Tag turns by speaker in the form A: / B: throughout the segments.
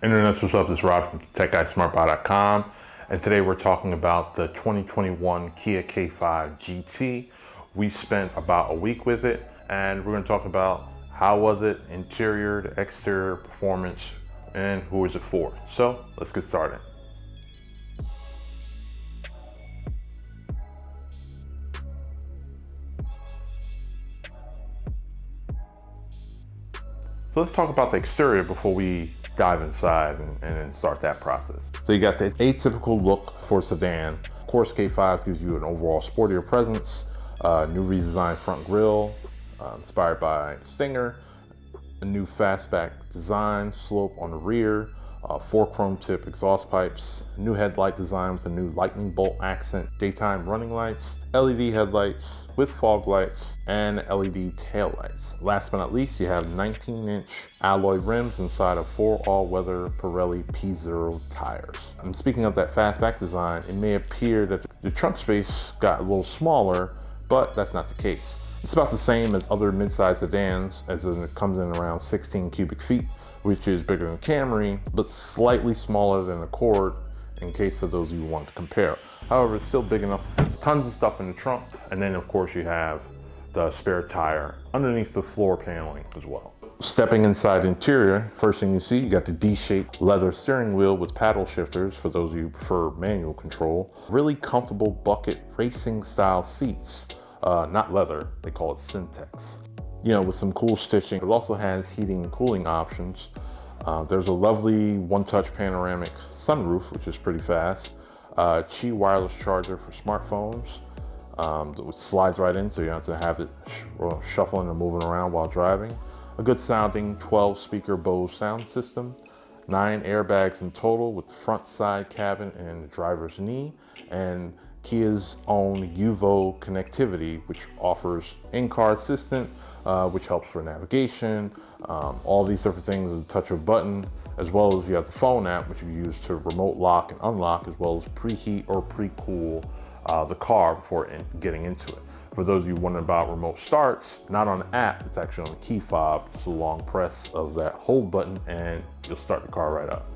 A: Internet, what's up? This is Rod from TechGuySmartBuy.com, and today we're talking about the 2021 Kia K5 GT. We spent about a week with it, and we're going to talk about how was it, interior to exterior performance, and who is it for. So let's get started. So let's talk about the exterior before we dive inside and then start that process. So you got the atypical look for a sedan. Of course, K5 gives you an overall sportier presence, new redesigned front grille, inspired by Stinger, a new fastback design, slope on the rear, 4 chrome tip exhaust pipes, new headlight design with a new lightning bolt accent, daytime running lights, LED headlights with fog lights, and LED tail lights. Last but not least, you have 19-inch alloy rims inside of 4 all-weather Pirelli P0 tires. And speaking of that fastback design, it may appear that the trunk space got a little smaller, but that's not the case. It's about the same as other mid-size sedans, as in it comes in around 16 cubic feet, which is bigger than Camry, but slightly smaller than Accord, in case for those of you who want to compare. However, it's still big enough to fit tons of stuff in the trunk. And then of course you have the spare tire underneath the floor paneling as well. Stepping inside the interior, first thing you see, you got the D-shaped leather steering wheel with paddle shifters for those of you who prefer manual control. Really comfortable bucket racing style seats, not leather, they call it Syntex. You know, with some cool stitching. It also has heating and cooling options. There's a lovely one-touch panoramic sunroof, which is pretty fast. Qi wireless charger for smartphones, which slides right in, so you don't have to have it shuffling and moving around while driving. A good sounding 12-speaker Bose sound system. 9 airbags in total with the front side cabin and the driver's knee, and Kia's own UVO connectivity, which offers in-car assistant, which helps for navigation, all these different things with a touch of a button, as well as you have the phone app, which you use to remote lock and unlock, as well as preheat or pre-cool the car before getting into it. For those of you wondering about remote starts, not on the app, it's actually on the key fob. It's a long press of that hold button and you'll start the car right up.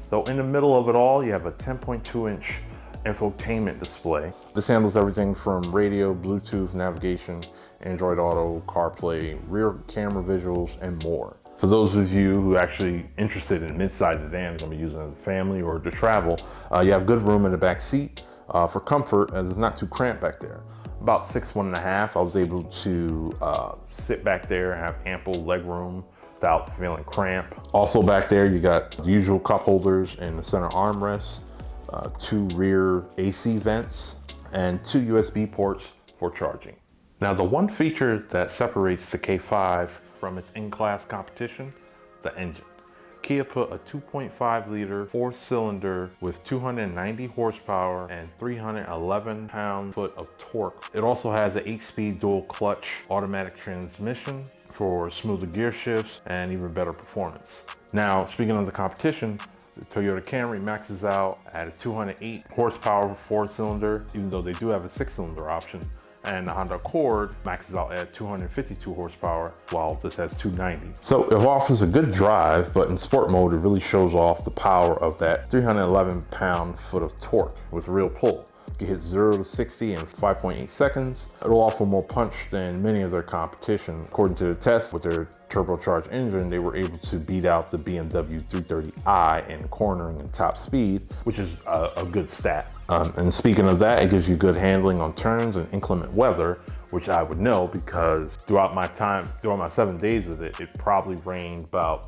A: So in the middle of it all, you have a 10.2-inch infotainment display. This handles everything from radio, Bluetooth, navigation, Android Auto, CarPlay, rear camera visuals, and more. For those of you who are actually interested in mid-size sedans, going to be using it as a family or to travel, you have good room in the back seat for comfort, as it's not too cramped back there. About 6'1.5", I was able to sit back there and have ample leg room without feeling cramped. Also back there, you got the usual cup holders and the center armrests, 2 rear AC vents, and 2 USB ports for charging. Now, the one feature that separates the K5 from its in-class competition, the engine. Kia put a 2.5 liter 4-cylinder with 290 horsepower and 311 pound-foot of torque. It also has an 8-speed dual clutch automatic transmission for smoother gear shifts and even better performance. Now, speaking of the competition, the Toyota Camry maxes out at a 208 horsepower 4-cylinder, even though they do have a 6-cylinder option. And the Honda Accord maxes out at 252 horsepower, while this has 290. So it offers a good drive, but in sport mode, it really shows off the power of that 311 pound-foot of torque with real pull. You hit 0 to 60 in 5.8 seconds. It'll offer more punch than many of their competition. According to the test with their turbocharged engine, they were able to beat out the BMW 330i in cornering and top speed, which is a good stat. And speaking of that, it gives you good handling on turns and inclement weather, which I would know because throughout my 7 days with it, it probably rained about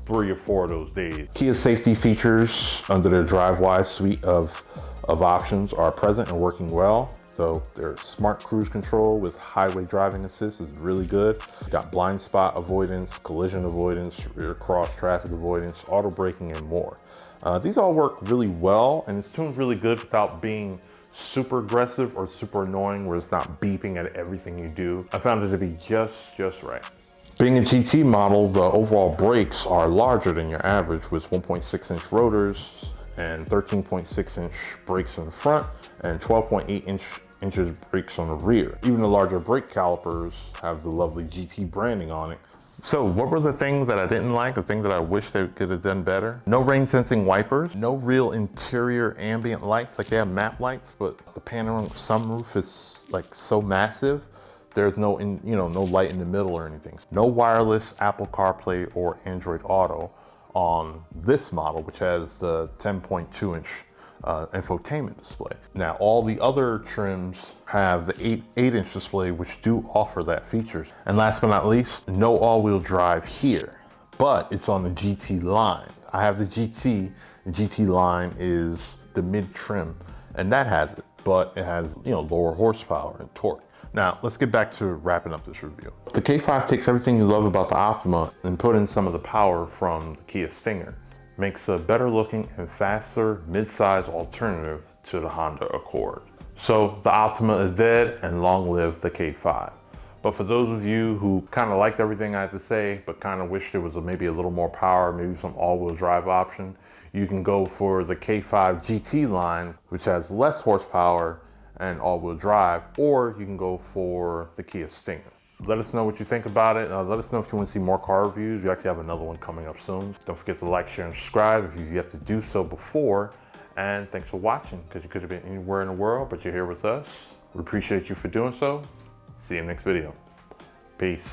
A: 3 or 4 of those days. Kia's safety features under their DriveWise suite of options are present and working well. So their smart cruise control with highway driving assist is really good. You got blind spot avoidance, collision avoidance, rear cross traffic avoidance, auto braking, and more. These all work really well, and it's tuned really good without being super aggressive or super annoying where it's not beeping at everything you do. I found it to be just right. Being a GT model, the overall brakes are larger than your average with 1.6-inch rotors and 13.6-inch brakes in the front and 12.8 inches brakes on the rear. Even the larger brake calipers have the lovely GT branding on it, So what were the things that I didn't like, the things that I wish they could have done better? No rain sensing wipers, no real interior ambient lights, like they have map lights, but the panoramic sunroof is like so massive. There's no light in the middle or anything. No wireless Apple CarPlay or Android Auto on this model, which has the 10.2 inch infotainment display. Now, all the other trims have the 8 inch display, which do offer that features. And last but not least, no all-wheel drive here, but it's on the GT line. I have the GT. The GT line is the mid trim, and that has it, but it has lower horsepower and torque. Now, let's get back to wrapping up this review. The K5 takes everything you love about the Optima and put in some of the power from the Kia Stinger. Makes a better looking and faster mid-size alternative to the Honda Accord. So the Optima is dead, and long live the K5. But for those of you who kind of liked everything I had to say, but kind of wish there was maybe a little more power, maybe some all-wheel drive option, you can go for the K5 GT line, which has less horsepower and all-wheel drive, or you can go for the Kia Stinger. Let us know what you think about it. Let us know if you want to see more car reviews. We actually have another one coming up soon. Don't forget to like, share, and subscribe if you have to do so before. And thanks for watching, because you could have been anywhere in the world, but you're here with us. We appreciate you for doing so. See you in the next video. Peace.